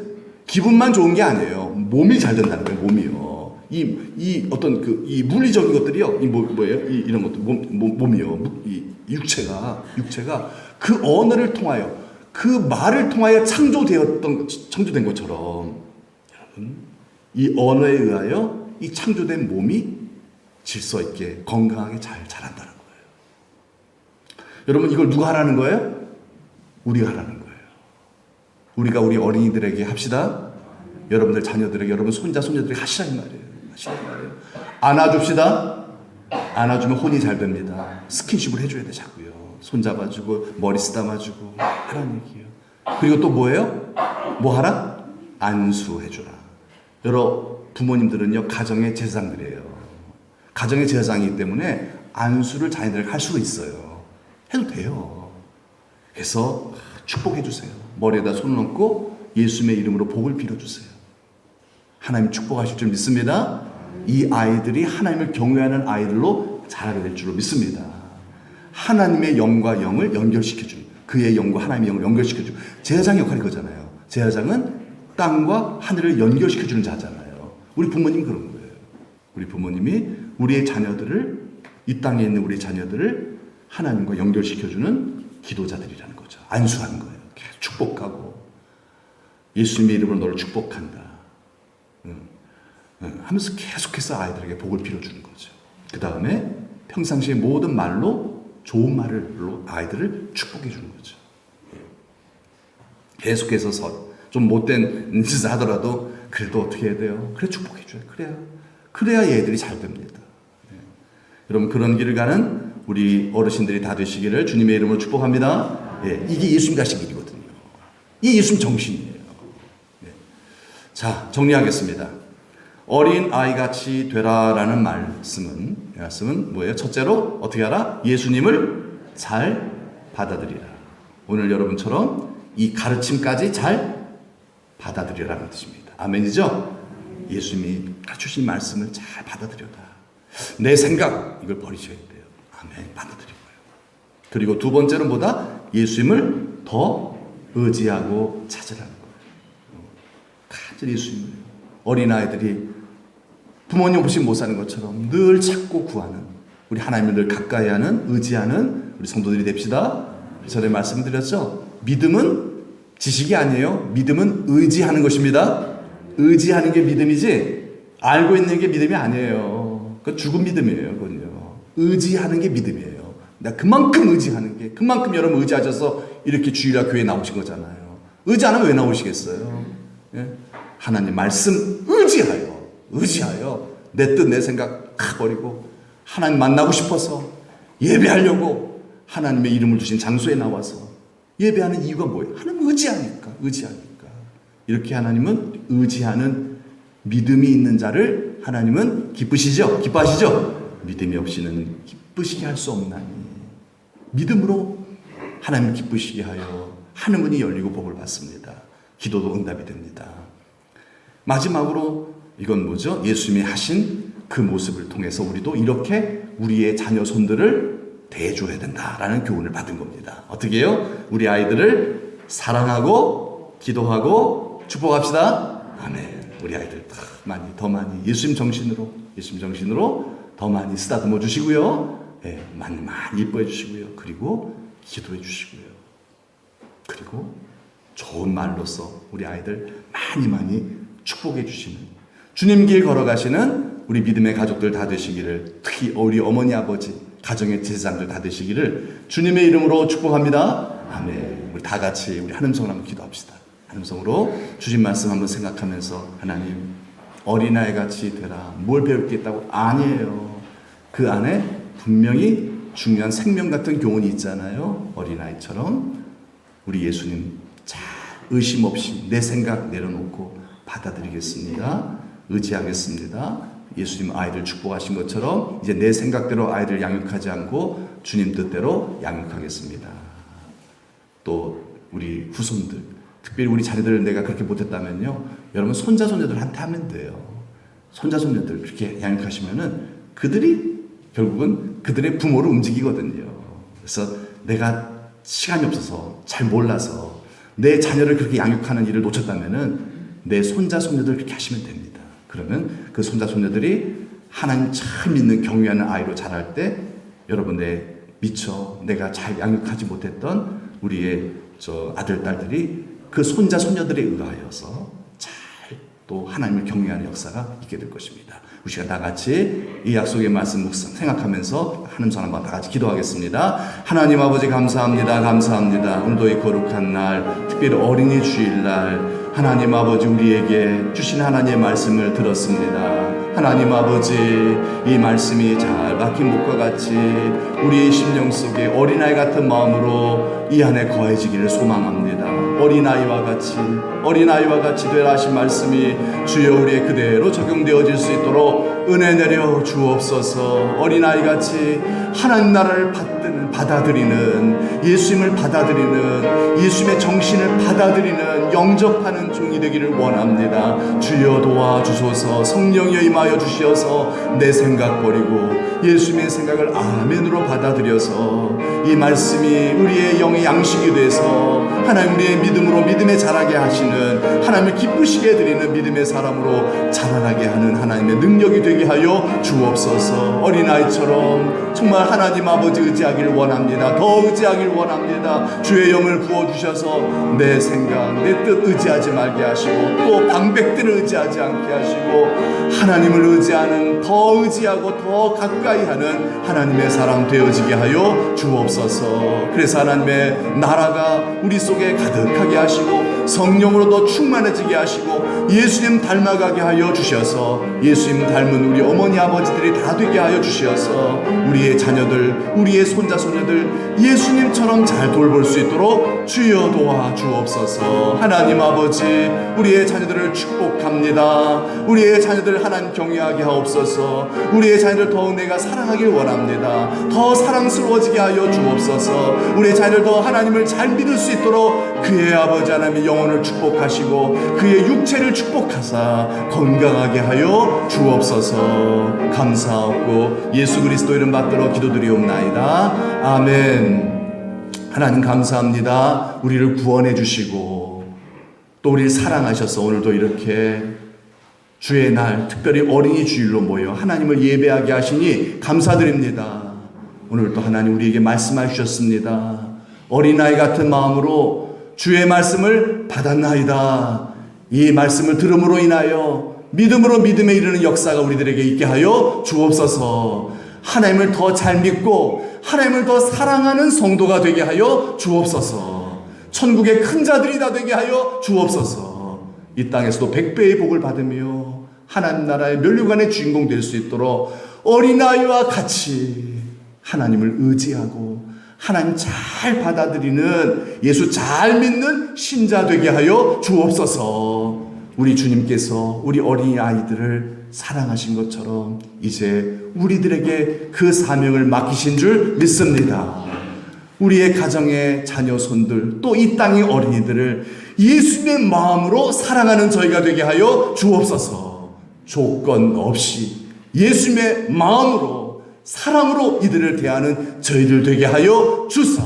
기분만 좋은 게 아니에요. 몸이 잘 된다는 거예요. 몸이요. 이 어떤 이 물리적인 것들이요. 뭐예요? 이런 것들 몸이요. 이 육체가 그 언어를 통하여 그 말을 통하여 창조된 것처럼 여러분 이 언어에 의하여 이 창조된 몸이 질서 있게 건강하게 잘 자란다는 거예요. 여러분 이걸 누가 하라는 거예요? 우리가 하라는 거예요. 우리가 우리 어린이들에게 합시다. 여러분들 자녀들에게, 여러분 손자들에게 하시라는 말이에요. 안아줍시다. 안아주면 혼이 잘 됩니다. 스킨십을 해줘야 돼 자꾸요. 손잡아주고 머리 쓰다마주고 하라는 얘기예요. 그리고 또 뭐예요? 뭐 하라? 안수해주라. 여러 부모님들은요 가정의 제사장들이에요. 가정의 제사장이기 때문에 안수를 자녀들에게 할 수가 있어요. 해도 돼요. 그래서 축복해 주세요. 머리에다 손을 얹고 예수님의 이름으로 복을 빌어주세요. 하나님 축복하실 줄 믿습니다. 이 아이들이 하나님을 경외하는 아이들로 자라게 될 줄로 믿습니다. 하나님의 영과 영을 연결시켜주는, 그의 영과 하나님의 영을 연결시켜주는 제사장 역할이 그거잖아요. 제사장은 땅과 하늘을 연결시켜주는 자잖아요. 우리 부모님 그런 거예요. 우리 부모님이 우리의 자녀들을, 이 땅에 있는 우리 자녀들을 하나님과 연결시켜주는 기도자들이라는 거죠. 안수하는 거예요. 계속 축복하고 예수님의 이름으로 너를 축복한다 하면서 계속해서 아이들에게 복을 빌어주는 거죠. 그 다음에 평상시에 모든 말로 좋은 말로 아이들을 축복해 주는 거죠. 계속해서 좀 못된 짓을 하더라도 그래도 어떻게 해야 돼요? 그래 축복해 줘요. 그래야 얘들이 잘 됩니다. 여러분 그런 길을 가는 우리 어르신들이 다 되시기를 주님의 이름으로 축복합니다. 이게 예수님 가신 길이거든요. 이게 예수님 정신이에요. 자, 정리하겠습니다. 어린 아이같이 되라라는 말씀은 뭐예요? 첫째로 어떻게 하라? 예수님을 잘 받아들이라. 오늘 여러분처럼 이 가르침까지 잘 받아들이라는 뜻입니다. 아멘이죠? 예수님이 가르치신 말씀을 잘 받아들여라. 내 생각 이걸 버리셔야 돼요. 아멘. 받아들이고요. 그리고 두 번째는 뭐다? 예수님을 더 의지하고 찾으라는 거예요. 간절히 예수님을. 어린아이들이 부모님 없이 못 사는 것처럼 늘 찾고 구하는, 우리 하나님을 늘 가까이 하는, 의지하는 우리 성도들이 됩시다. 전에 말씀드렸죠? 믿음은 지식이 아니에요. 믿음은 의지하는 것입니다. 의지하는 게 믿음이지 알고 있는 게 믿음이 아니에요. 그건 죽은 믿음이에요. 그건요. 의지하는 게 믿음이에요. 내가 그만큼 의지하는 게, 그만큼 여러분 의지하셔서 이렇게 주일날 교회에 나오신 거잖아요. 의지 안 하면 왜 나오시겠어요? 예? 하나님 말씀 의지하여 내 뜻 내 생각 다 버리고 하나님 만나고 싶어서 예배하려고 하나님의 이름을 두신 장소에 나와서 예배하는 이유가 뭐예요? 하나님 의지하니까. 이렇게 하나님은 의지하는 믿음이 있는 자를 하나님은 기뻐하시죠? 믿음이 없이는 기쁘시게 할 수 없나니 믿음으로 하나님 기쁘시게 하여 하늘 문이 열리고 복을 받습니다. 기도도 응답이 됩니다. 마지막으로 이건 뭐죠? 예수님이 하신 그 모습을 통해서 우리도 이렇게 우리의 자녀 손들을 대해줘야 된다라는 교훈을 받은 겁니다. 어떻게 해요? 우리 아이들을 사랑하고 기도하고 축복합시다. 아멘. 우리 아이들 더 많이 예수님 정신으로 더 많이 쓰다듬어 주시고요. 많이 이뻐해 주시고요. 그리고 기도해 주시고요. 그리고 좋은 말로써 우리 아이들 많이 축복해 주시는 주님 길 걸어가시는 우리 믿음의 가족들 다 되시기를, 특히 우리 어머니 아버지 가정의 제사장들 다 되시기를 주님의 이름으로 축복합니다. 아멘. 우리 다 같이 우리 한음성으로 한번 기도합시다. 한음성으로 주신 말씀 한번 생각하면서, 하나님 어린아이같이 되라. 뭘 배울 게 있다고? 아니에요. 그 안에 분명히 중요한 생명 같은 교훈이 있잖아요. 어린아이처럼 우리 예수님 잘 의심 없이 내 생각 내려놓고 받아들이겠습니다. 의지하겠습니다. 예수님 아이들 축복하신 것처럼 이제 내 생각대로 아이들 양육하지 않고 주님 뜻대로 양육하겠습니다. 또 우리 후손들, 특별히 우리 자녀들 내가 그렇게 못했다면요, 여러분 손자 손녀들한테 하면 돼요. 손자 손녀들 그렇게 양육하시면은 그들이 결국은 그들의 부모를 움직이거든요. 그래서 내가 시간이 없어서 잘 몰라서 내 자녀를 그렇게 양육하는 일을 놓쳤다면은 내 손자 손녀들 그렇게 하시면 됩니다. 그러면 그 손자 손녀들이 하나님 참 믿는 경외하는 아이로 자랄 때 여러분 미처 내가 잘 양육하지 못했던 우리의 아들 딸들이 그 손자 손녀들에 의하여서 잘 또 하나님을 경외하는 역사가 있게 될 것입니다. 우리 시간 다 같이 이 약속의 말씀 묵상 생각하면서 한음성 한번 다 같이 기도하겠습니다. 하나님 아버지 감사합니다. 오늘도 이 거룩한 날, 특별히 어린이 주일날 하나님 아버지 우리에게 주신 하나님의 말씀을 들었습니다. 하나님 아버지, 이 말씀이 잘 박힌 목과 같이 우리의 심령 속에 어린아이 같은 마음으로 이 안에 거해지기를 소망합니다. 어린아이와 같이 되라 하신 말씀이 주여 우리의 그대로 적용되어질 수 있도록 은혜 내려 주옵소서. 어린아이같이 하나님 나라를 받아들이는, 예수님을 받아들이는, 예수님의 정신을 받아들이는, 영접하는 종이 되기를 원합니다. 주여 도와주소서. 성령이 임하여 주시어서 내 생각 버리고 예수님의 생각을 아멘으로 받아들여서 이 말씀이 우리의 영의 양식이 돼서 하나님 우리의 믿음으로 믿음에 자라게 하시는, 하나님을 기쁘시게 드리는 믿음의 사람으로 자라나게 하는 하나님의 능력이 되게 하여 주옵소서. 어린아이처럼 정말 하나님 아버지 의지하기를 원합니다. 더 의지하기를 원합니다. 주의 영을 부어주셔서 내 생각, 내 뜻 의지하지 말게 하시고, 또 방백들을 의지하지 않게 하시고, 하나님을 의지하는, 더 의지하고 더 가까이 하는 하나님의 사람 되어지게 하여 주옵소서. 그래서 하나님의 나라가 우리 속에 가득하게 하시고, 성령으로 더 충만해지게 하시고, 예수님 닮아가게 하여 주셔서 예수님 닮은 우리 어머니 아버지들이 다 되게 하여 주셔서 우리의 자녀들, 우리의 손자 손녀들 예수님처럼 잘 돌볼 수 있도록 주여 도와 주옵소서. 하나님 아버지, 우리의 자녀들을 축복합니다. 우리의 자녀들 하나님 경외하게 하옵소서. 우리의 자녀들 더욱 내가 사랑하길 원합니다. 더 사랑스러워지게 하여 주옵소서. 우리의 자녀들 더 하나님을 잘 믿을 수 있도록 그의 아버지 하나님의 영혼을 축복하시고 그의 육체를 축복하사 건강하게 하여 주옵소서. 감사하고 예수 그리스도 이름 받들어 기도드리옵나이다. 아멘. 하나님 감사합니다. 우리를 구원해 주시고 또 우리를 사랑하셔서 오늘도 이렇게 주의 날, 특별히 어린이 주일로 모여 하나님을 예배하게 하시니 감사드립니다. 오늘 또 하나님 우리에게 말씀해 주셨습니다. 어린아이 같은 마음으로 주의 말씀을 받았나이다. 이 말씀을 들음으로 인하여 믿음으로 믿음에 이르는 역사가 우리들에게 있게 하여 주옵소서. 하나님을 더 잘 믿고 하나님을 더 사랑하는 성도가 되게 하여 주옵소서. 천국의 큰 자들이 다 되게 하여 주옵소서. 이 땅에서도 100배의 복을 받으며 하나님 나라의 면류관의 주인공 될 수 있도록 어린아이와 같이 하나님을 의지하고 하나님 잘 받아들이는, 예수 잘 믿는 신자 되게 하여 주옵소서. 우리 주님께서 우리 어린아이들을 사랑하신 것처럼 이제 우리들에게 그 사명을 맡기신 줄 믿습니다. 우리의 가정의 자녀 손들, 또 이 땅의 어린이들을 예수님의 마음으로 사랑하는 저희가 되게 하여 주옵소서. 조건 없이 예수님의 마음으로, 사랑으로 이들을 대하는 저희들 되게 하여 주사.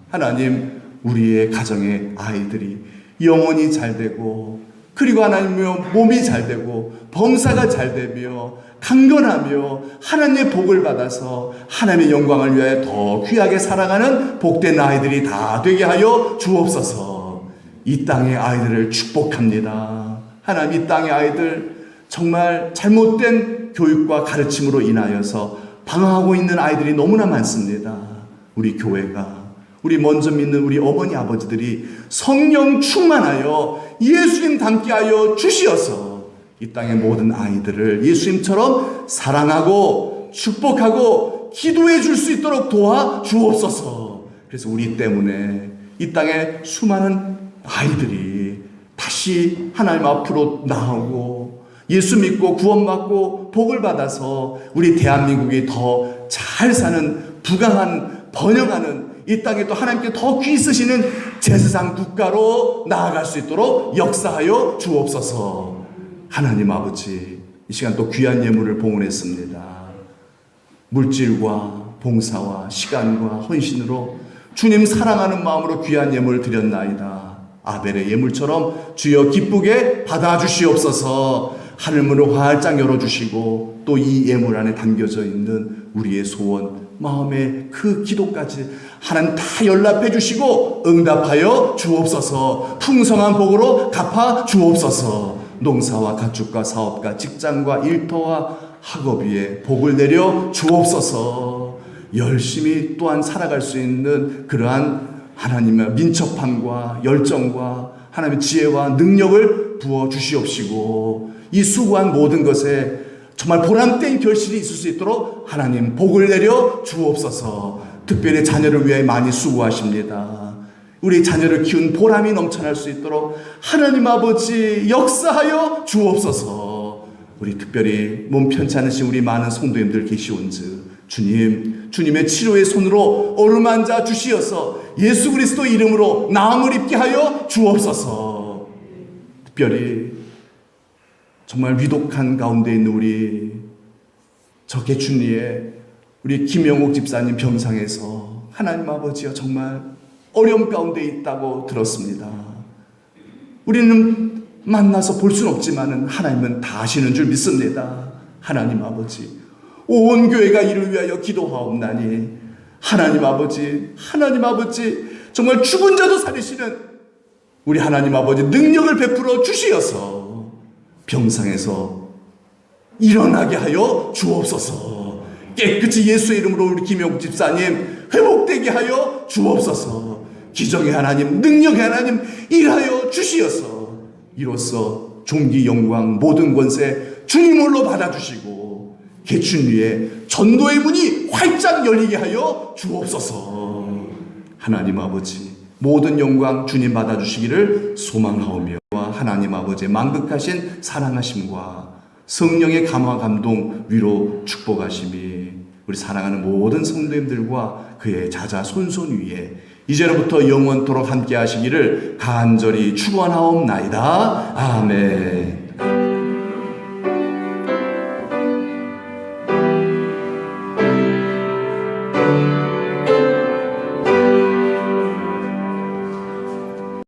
하나님, 우리의 가정의 아이들이 영혼이 잘 되고, 그리고 하나님이여 몸이 잘 되고 범사가 잘 되며 강건하며 하나님의 복을 받아서 하나님의 영광을 위하여 더 귀하게 살아가는 복된 아이들이 다 되게 하여 주옵소서. 이 땅의 아이들을 축복합니다. 하나님, 이 땅의 아이들 정말 잘못된 교육과 가르침으로 인하여서 방황하고 있는 아이들이 너무나 많습니다. 우리 교회가, 우리 먼저 믿는 우리 어머니 아버지들이 성령 충만하여 예수님 닮게 하여 주시어서 이 땅의 모든 아이들을 예수님처럼 사랑하고 축복하고 기도해 줄 수 있도록 도와 주옵소서. 그래서 우리 때문에 이 땅의 수많은 아이들이 다시 하나님 앞으로 나오고 예수 믿고 구원받고 복을 받아서 우리 대한민국이 더 잘 사는, 부강한, 번영하는, 이 땅에 또 하나님께 더 귀 쓰시는 제사장 국가로 나아갈 수 있도록 역사하여 주옵소서. 하나님 아버지, 이 시간 또 귀한 예물을 봉헌했습니다. 물질과 봉사와 시간과 헌신으로 주님 사랑하는 마음으로 귀한 예물을 드렸나이다. 아벨의 예물처럼 주여 기쁘게 받아주시옵소서. 하늘문을 활짝 열어주시고 또 이 예물 안에 담겨져 있는 우리의 소원, 마음의 그 기도까지 하나님 다 연락해 주시고 응답하여 주옵소서. 풍성한 복으로 갚아 주옵소서. 농사와 가축과 사업과 직장과 일터와 학업 위에 복을 내려 주옵소서. 열심히 또한 살아갈 수 있는 그러한 하나님의 민첩함과 열정과 하나님의 지혜와 능력을 부어 주시옵시고, 이 수고한 모든 것에 정말 보람된 결실이 있을 수 있도록 하나님 복을 내려 주옵소서. 특별히 자녀를 위해 많이 수고하십니다. 우리 자녀를 키운 보람이 넘쳐날 수 있도록 하나님 아버지 역사하여 주옵소서. 우리 특별히 몸 편치 않으신 우리 많은 성도님들 계시온즉 주님, 주님의 치료의 손으로 어루만져 주시어서 예수 그리스도 이름으로 나음을 입게 하여 주옵소서. 특별히 정말 위독한 가운데 있는 우리 저 개춘리에 우리 김영옥 집사님 병상에서 하나님 아버지여 정말 어려움 가운데 있다고 들었습니다. 우리는 만나서 볼 수는 없지만 하나님은 다 아시는 줄 믿습니다. 하나님 아버지, 온 교회가 이를 위하여 기도하옵나니 하나님 아버지 정말 죽은 자도 살리시는 우리 하나님 아버지 능력을 베풀어 주시어서 병상에서 일어나게 하여 주옵소서. 깨끗이 예수의 이름으로 우리 김영국 집사님 회복되게 하여 주옵소서. 기적의 하나님, 능력의 하나님 일하여 주시어서 이로써 존귀 영광 모든 권세 주님 홀로 받아주시고 개춘 위에 전도의 문이 활짝 열리게 하여 주옵소서. 하나님 아버지 모든 영광 주님 받아주시기를 소망하오며 하나님 아버지의 만극하신 사랑하심과 성령의 감화 감동 위로 축복하심이 우리 사랑하는 모든 성도님들과 그의 자자 손손 위에 이제로부터 영원토록 함께 하시기를 간절히 축원하옵나이다. 아멘.